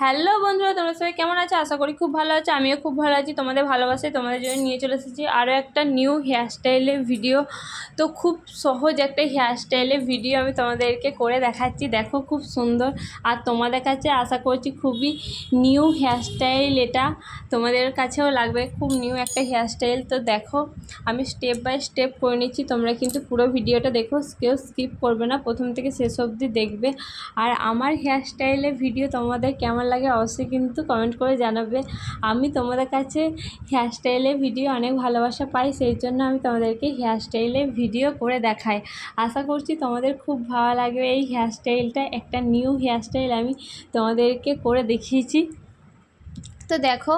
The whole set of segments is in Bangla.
হ্যালো বন্ধুরা, তোমরা সবাই কেমন আছো? আশা করি খুব ভালো আছো। আমিও খুব ভালো আছি। তোমাদের ভালোবাসায় তোমাদের জন্য নিয়ে চলে এসেছি আরও একটা নিউ হেয়ারস্টাইলের ভিডিও। তো খুব সহজ একটা হেয়ারস্টাইলের ভিডিও আমি তোমাদেরকে করে দেখাচ্ছি। দেখো খুব সুন্দর, আর তোমাদের কাছে আশা করছি খুবই নিউ হেয়ারস্টাইল। এটা তোমাদের কাছেও লাগবে, খুব নিউ একটা হেয়ারস্টাইল। তো দেখো আমি স্টেপ বাই স্টেপ করে নিচ্ছি। তোমরা কিন্তু পুরো ভিডিওটা দেখো, কেউ স্কিপ করবে না, প্রথম থেকে শেষ অবধি দেখবে। আর আমার হেয়ারস্টাইলের ভিডিও তোমাদের কেমন লাগে অবশ্যই কিন্তু কমেন্ট করে জানাবে। আমি তোমাদের কাছে হেয়ারস্টাইলের ভিডিও অনেক ভালোবাসা পাই, সেই জন্য আমি তোমাদেরকে হেয়ারস্টাইলের ভিডিও করে দেখাই। আশা করছি তোমাদের খুব ভালো লাগবে। এই হেয়ারস্টাইলটা একটা নিউ হেয়ারস্টাইল আমি তোমাদেরকে করে দেখিয়েছি। তো দেখো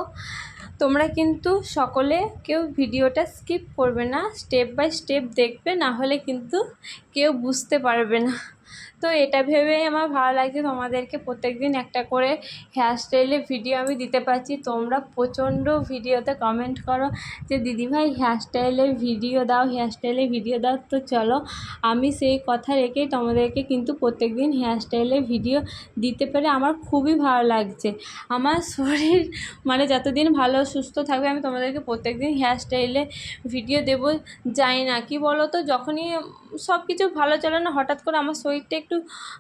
তোমরা কিন্তু সকলে কেউ ভিডিওটা স্কিপ করবে না, স্টেপ বাই স্টেপ দেখবে, না হলে কিন্তু কেউ বুঝতে পারবে না। তো এটা ভেবেই আমার ভালো লাগছে তোমাদেরকে প্রত্যেকদিন একটা করে হেয়ারস্টাইলের ভিডিও আমি দিতে পারছি। তোমরা প্রচণ্ড ভিডিওতে কমেন্ট করো যে দিদিভাই হেয়ারস্টাইলের ভিডিও দাও, হেয়ারস্টাইলের ভিডিও দাও। তো চলো আমি সেই কথা রেখেই তোমাদেরকে কিন্তু প্রত্যেকদিন হেয়ারস্টাইলের ভিডিও দিতে পেরে আমার খুবই ভালো লাগছে। আমার শরীর মানে যতদিন ভালো সুস্থ থাকবে আমি তোমাদেরকে প্রত্যেকদিন হেয়ারস্টাইলে ভিডিও দেবো। জানি না কি বলো তো, যখনই সব কিছু ভালো চলে না, হঠাৎ করে আমার শরীরটা একটু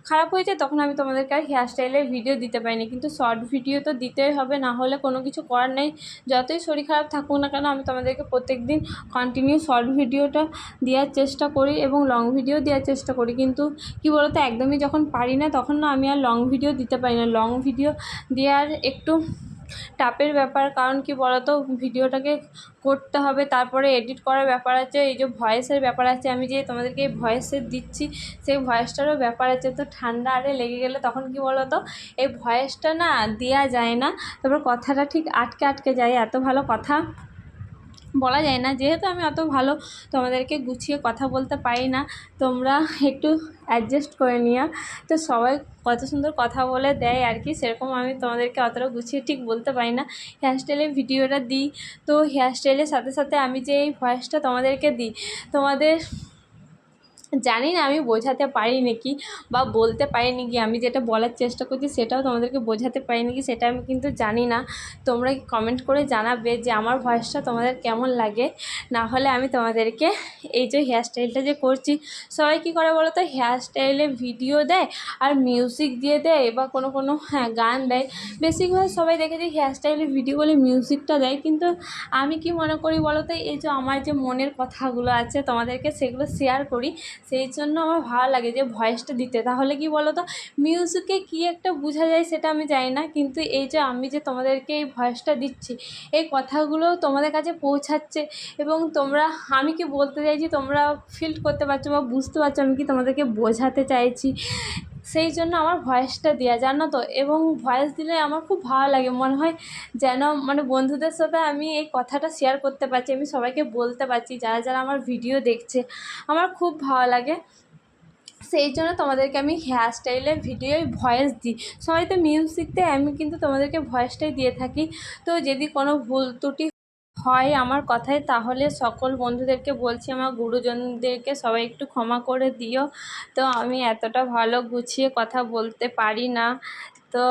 খারাপ হয়ে যায়, তখন আমি তোমাদেরকে আর হেয়ারস্টাইলের ভিডিও দিতে পারিনি। কিন্তু শর্ট ভিডিও তো দিতেই হবে, না হলে কোনো কিছু করার নেই। যতই শরীর খারাপ থাকুক না কেন আমি তোমাদেরকে প্রত্যেকদিন কন্টিনিউ শর্ট ভিডিওটা দেওয়ার চেষ্টা করি এবং লং ভিডিও দেওয়ার চেষ্টা করি। কিন্তু কি বলো তো, একদমই যখন পারি না তখন না আমি আর লং ভিডিও দিতে পারি না। লং ভিডিও দেওয়ার একটু টাপের ব্যাপার, কারণ কি বলতো, ভিডিওটাকে করতে হবে, তারপরে এডিট করার ব্যাপার আছে, এই যে ভয়েসের ব্যাপার আছে। আমি যে তোমাদেরকে এই ভয়েসের দিচ্ছি সেই ভয়েসটারও ব্যাপার আছে। তো ঠান্ডা আরে লেগে গেলে তখন কি বলতো, এই ভয়েসটা না দেওয়া যায় না, তারপর কথাটা ঠিক আটকে আটকে যায়, এত ভালো কথা বলা যায় না। যেহেতু আমি অত ভালো তোমাদেরকে গুছিয়ে কথা বলতে পারি না, তোমরা একটু অ্যাডজাস্ট করে নিও। তো সবাই কত সুন্দর কথা বলে দেয় আর কি, সেরকম আমি তোমাদেরকে অতটা গুছিয়ে ঠিক বলতে পারি না। হেয়ারস্টাইলের ভিডিওটা দিই, তো হেয়ারস্টাইলের সাথে সাথে আমি যে এই ভয়েসটা তোমাদেরকে দিই, তোমাদের জানি না আমি বোঝাতে পারি নাকি বা বলতে পারি নাকি, আমি যেটা বলার চেষ্টা করছি সেটাও তোমাদেরকে বোঝাতে পারি নাকি সেটা আমি কিন্তু জানি না। তোমরা কমেন্ট করে জানাবে যে আমার ভয়েসটা তোমাদের কেমন লাগে। না হলে আমি তোমাদেরকে এই যে হেয়ারস্টাইলটা যে করছি, সবাই কী করে বলো তো, হেয়ারস্টাইলে ভিডিও দেয় আর মিউজিক দিয়ে দেয় বা কোনো কোনো গান দেয়। বেশিরভাগ সবাই দেখেছি হেয়ারস্টাইলের ভিডিও বলে মিউজিকটা দেয়, কিন্তু আমি কি মনে করি বলো তো, এই যে আমার যে মনের কথাগুলো আছে তোমাদেরকে সেগুলো শেয়ার করি, সেই জন্য আমার ভালো লাগে যে ভয়েসটা দিতে। তাহলে কি বলো তো, মিউজিকে কী একটা বোঝা যায় সেটা আমি জানি না, কিন্তু এই যে আমি যে তোমাদেরকে এই ভয়েসটা দিচ্ছি, এই কথাগুলো তোমাদের কাছে পৌঁছাচ্ছে এবং তোমরা, আমি কি বলতে চাইছি তোমরা ফিল করতে পারছো বা বুঝতে পারছো আমি কি তোমাদেরকে বোঝাতে চাইছি। সেই জন্য আমার ভয়েসটা দেওয়া, জানো তো। এবং ভয়েস দিলে আমার খুব ভালো লাগে, মনে হয় যেন মানে বন্ধুদের সাথে আমি এই কথাটা শেয়ার করতে পারছি, আমি সবাইকে বলতে পারছি যারা যারা আমার ভিডিও দেখছে। আমার খুব ভালো লাগে, সেই জন্য তোমাদেরকে আমি হেয়ারস্টাইলের ভিডিওয় ভয়েস দিই। সবাই তো মিউজিক দেয়, আমি কিন্তু তোমাদেরকে ভয়েসটাই দিয়ে থাকি। তো যদি কোনো ভুল ত্রুটি হয় আমার কথায়, তাহলে সকল বন্ধুদেরকে বলছি, আমার গুরুজনদেরকে সবাই একটু ক্ষমা করে দিও। তো আমি এতটা ভালো গুছিয়ে কথা বলতে পারি না, তো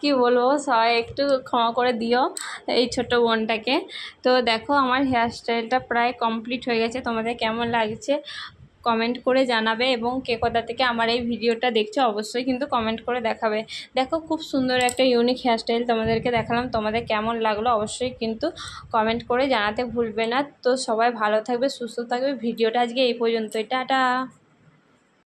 কি বলবো, সবাই একটু ক্ষমা করে দিও এই ছোট বোনটাকে। তো দেখো আমার হেয়ারস্টাইলটা প্রায় কমপ্লিট হয়ে গেছে। তোমাদের কেমন লাগছে কমেন্ট করে জানাবে, এবং কে কোথা থেকে আমার এই ভিডিওটা দেখছো অবশ্যই কিন্তু কমেন্ট করে দেখাবে। দেখো খুব সুন্দর একটা ইউনিক হেয়ারস্টাইল তোমাদেরকে দেখালাম, তোমাদের কেমন লাগলো অবশ্যই কিন্তু কমেন্ট করে জানাতে ভুলবে না। তো সবাই ভালো থাকবে, সুস্থ থাকবে। ভিডিওটা আজকে এই পর্যন্তই, টাটা।